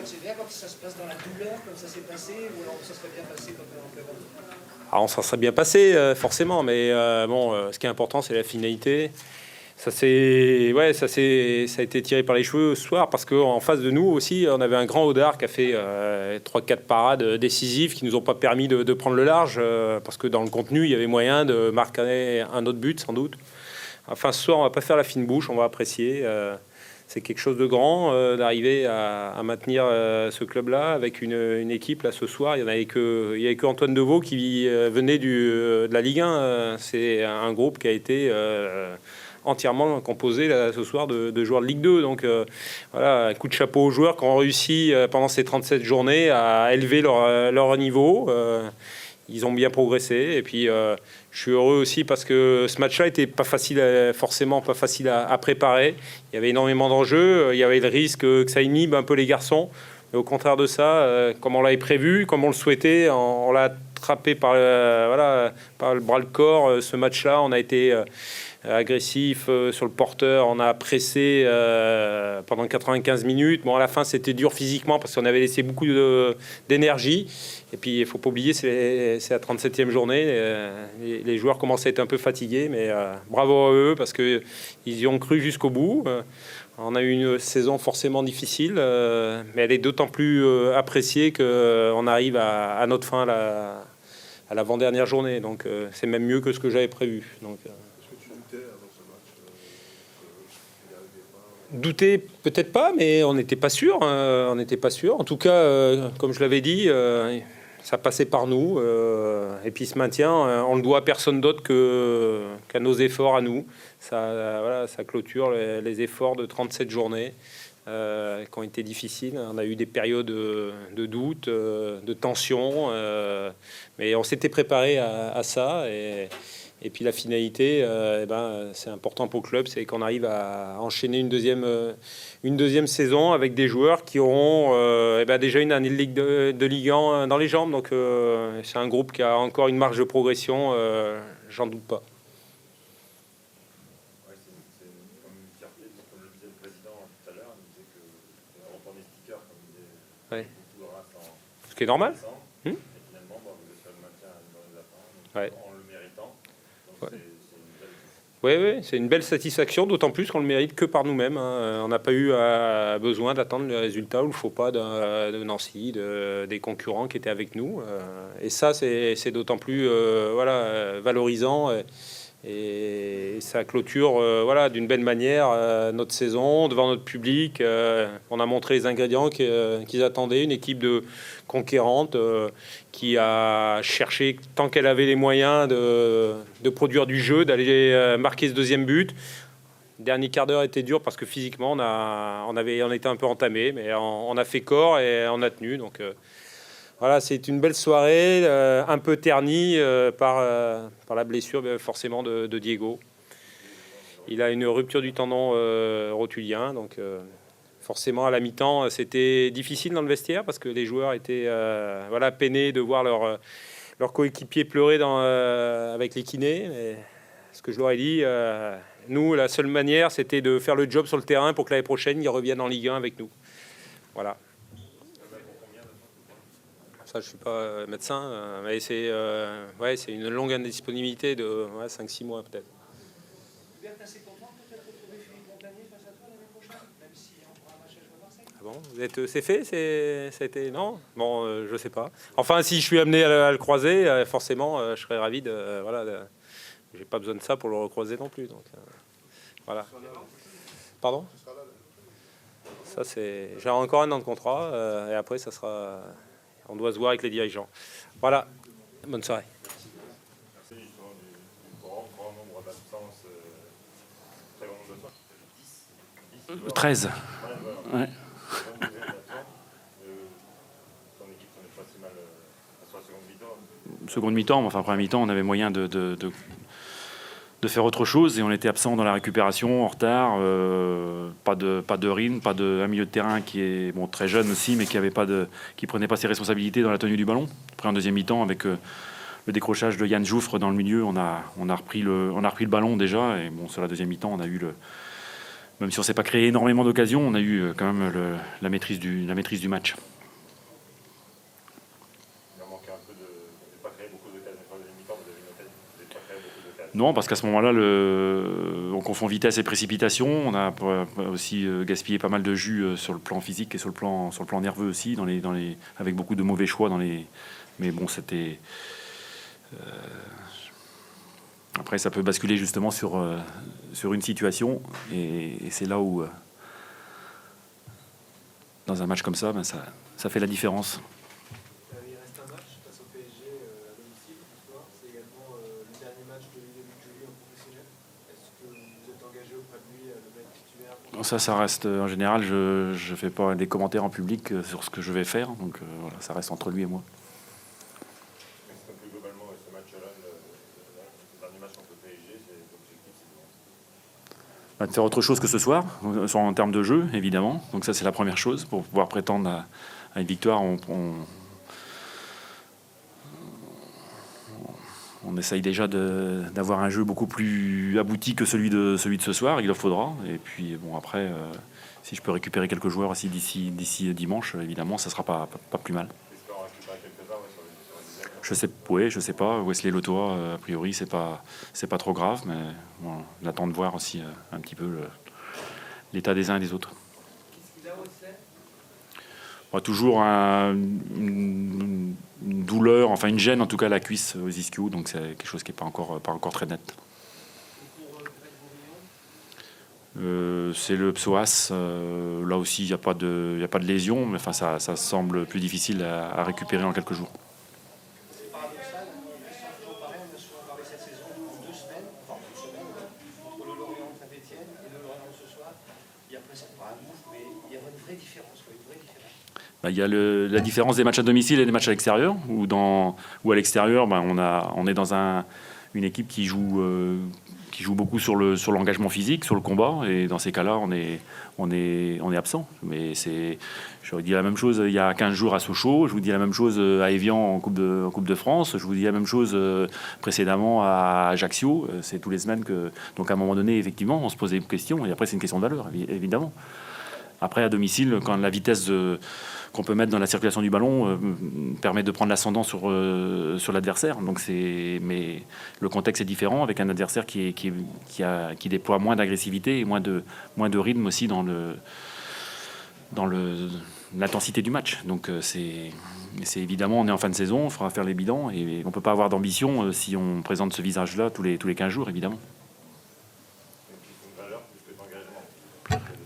C'est bien quand ça se passe dans la douleur, comme ça s'est passé, ou alors ça serait bien passé comme en fait. Alors ça serait bien passé, forcément, mais ce qui est important, c'est la finalité. Ça a été tiré par les cheveux ce soir parce qu'en face de nous aussi, on avait un grand Audard qui a fait 3-4 parades décisives qui nous ont pas permis de prendre le large parce que dans le contenu, il y avait moyen de marquer un autre but sans doute. Enfin, ce soir, on va pas faire la fine bouche, on va apprécier. C'est quelque chose de grand d'arriver à maintenir ce club-là avec une équipe. Là, ce soir, il n'y avait que Antoine Deveau qui venait de la Ligue 1. C'est un groupe qui a été entièrement composé là, ce soir de joueurs de Ligue 2. Donc voilà, un coup de chapeau aux joueurs qui ont réussi pendant ces 37 journées à élever leur niveau. Ils ont bien progressé. Et puis, je suis heureux aussi parce que ce match-là était forcément pas facile à préparer. Il y avait énormément d'enjeux. Il y avait le risque que ça inhibe un peu les garçons. Mais au contraire de ça, comme on l'avait prévu, comme on le souhaitait, on l'a attrapé par le bras le corps. Ce match-là, on a été agressif sur le porteur. On a pressé pendant 95 minutes. Bon, à la fin, c'était dur physiquement parce qu'on avait laissé beaucoup d'énergie. Et puis, il ne faut pas oublier, c'est la 37e journée. Les joueurs commencent à être un peu fatigués, mais bravo à eux parce qu'ils y ont cru jusqu'au bout. On a eu une saison forcément difficile, mais elle est d'autant plus appréciée qu'on arrive à notre fin à l'avant-dernière journée. Donc, c'est même mieux que ce que j'avais prévu. Donc, douter, peut-être pas, mais on n'était pas sûr. On n'était pas sûr. En tout cas, comme je l'avais dit, ça passait par nous. Et puis ce maintien, on le doit à personne d'autre qu'à nos efforts à nous. Ça clôture les efforts de 37 journées qui ont été difficiles. On a eu des périodes de doute, de tension, mais on s'était préparé à ça. Et puis la finalité, c'est important pour le club, c'est qu'on arrive à enchaîner une deuxième saison avec des joueurs qui auront déjà une année de Ligue 1 dans les jambes. Donc c'est un groupe qui a encore une marge de progression, j'en doute pas. Ouais, c'est comme une fierté, comme le disait le président tout à l'heure, il disait que on entend des stickers, comme il disait, Ouais. beaucoup de races en Ce qui est normal. Et finalement, vous êtes sur le maintien dans les lapins, en le méritant. Donc Ouais. c'est C'est une belle satisfaction, d'autant plus qu'on le mérite que par nous-mêmes. On n'a pas eu besoin d'attendre le résultat ou le faux pas de Nancy, des concurrents qui étaient avec nous. Et ça, c'est d'autant plus valorisant. Et ça clôture d'une belle manière notre saison devant notre public. On a montré les ingrédients qu'ils attendaient, une équipe de conquérante qui a cherché, tant qu'elle avait les moyens de produire du jeu, d'aller marquer ce deuxième but. Le dernier quart d'heure était dur parce que physiquement on était un peu entamé, mais on a fait corps et on a tenu. Donc voilà, c'est une belle soirée, un peu ternie par la blessure forcément de Diego. Il a une rupture du tendon rotulien, donc forcément à la mi-temps, c'était difficile dans le vestiaire parce que les joueurs étaient peinés de voir leur coéquipier pleurer avec les kinés. Mais ce que je leur ai dit, nous, la seule manière, c'était de faire le job sur le terrain pour que l'année prochaine, ils reviennent en Ligue 1 avec nous. Voilà. Ça, je suis pas médecin, mais c'est une longue indisponibilité de 5-6 mois peut-être. Ah bon, c'est fait, ça a été non. Bon, je sais pas. Enfin, si je suis amené à le croiser, forcément, je serais ravi j'ai pas besoin de ça pour le recroiser non plus. Donc voilà. Pardon. Ça c'est. J'ai encore un an de contrat et après ça sera. On doit se voir avec les dirigeants. Voilà. Bonne soirée. merci justement du grand nombre d'absences, très grand nombre d'absences. 10 13. Ouais. Ton équipe n'est pas si mal sur la seconde mi-temps. Seconde mi-temps, enfin première mi-temps, on avait moyen de faire autre chose et on était absent dans la récupération, en retard, pas de Rin, pas un milieu de terrain qui est très jeune aussi, mais qui prenait pas ses responsabilités dans la tenue du ballon. Après en deuxième mi-temps, avec le décrochage de Yann Jouffre dans le milieu, on a repris le ballon déjà et sur la deuxième mi-temps, on a eu même si on ne s'est pas créé énormément d'occasions, on a eu quand même la maîtrise du match. Il en manquait un peu de. Vous n'avez pas créé beaucoup d'occasions. Sur la deuxième mi-temps, vous avez une occasion. Vous n'avez pas créé beaucoup d'occasions. Non, parce qu'à ce moment-là, on confond vitesse et précipitation. On a aussi gaspillé pas mal de jus sur le plan physique et sur le plan nerveux aussi, avec beaucoup de mauvais choix. Mais bon, c'était... Après, ça peut basculer justement sur une situation. Et c'est là où, dans un match comme ça, ça fait la différence. Il reste un match face au PSG à domicile ce soir. C'est également le dernier match de Ludovic Giuli en professionnel. Est-ce que vous êtes engagé auprès de lui à le mettre titulaire? Ça reste, en général, je ne fais pas des commentaires en public sur ce que je vais faire. Donc voilà, ça reste entre lui et moi. Mais c'est plus globalement ce match-là, le dernier match contre le PSG, l'objectif, c'est De faire autre chose que ce soir, en termes de jeu, évidemment. Donc ça, c'est la première chose. Pour pouvoir prétendre à une victoire, on essaye déjà d'avoir un jeu beaucoup plus abouti que celui de ce soir. Il le faudra. Et puis, bon, après, si je peux récupérer quelques joueurs aussi d'ici dimanche, évidemment, ça ne sera pas plus mal. J'espère en récupérer quelques-uns sur les dizaines. Je sais pas. Wesley Lotoa, a priori, c'est pas trop grave, mais bon, on attend de voir aussi un petit peu l'état des uns et des autres. Qu'est-ce qu'il a, Wesley? Toujours une douleur, enfin une gêne en tout cas à la cuisse aux ischios, donc c'est quelque chose qui n'est pas encore très net. Et pour Greg Bourillon? C'est le psoas. Là aussi, il n'y a pas de lésion, mais enfin, ça semble plus difficile à récupérer en quelques jours. C'est paradoxal, c'est toujours pareil, on a souvent parlé cette saison en 2 semaines, entre le Lorient de Saint-Etienne et le Lorient de ce soir. Il y a presque pas un gouffre, mais il y a une vraie différence, une vraie différence. Il y a la différence des matchs à domicile et des matchs à l'extérieur, où à l'extérieur, on est dans une équipe qui joue beaucoup sur l'engagement physique, sur le combat, et dans ces cas-là, on est absent. Mais je vous dis la même chose il y a 15 jours à Sochaux, je vous dis la même chose à Évian en Coupe de France, je vous dis la même chose précédemment à Ajaccio. C'est tous les semaines donc à un moment donné, effectivement, on se pose des questions, et après c'est une question de valeur, évidemment. Après, à domicile, quand la vitesse qu'on peut mettre dans la circulation du ballon permet de prendre l'ascendant sur l'adversaire. Mais le contexte est différent, avec un adversaire qui déploie moins d'agressivité et moins de rythme aussi dans l'intensité du match. Donc c'est évidemment, on est en fin de saison, il faudra faire les bilans, et on ne peut pas avoir d'ambition si on présente ce visage-là tous les 15 jours, évidemment.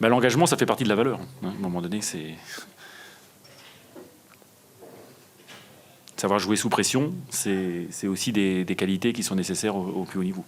L'engagement, ça fait partie de la valeur. À un moment donné, c'est savoir jouer sous pression, c'est aussi des qualités qui sont nécessaires au plus haut niveau.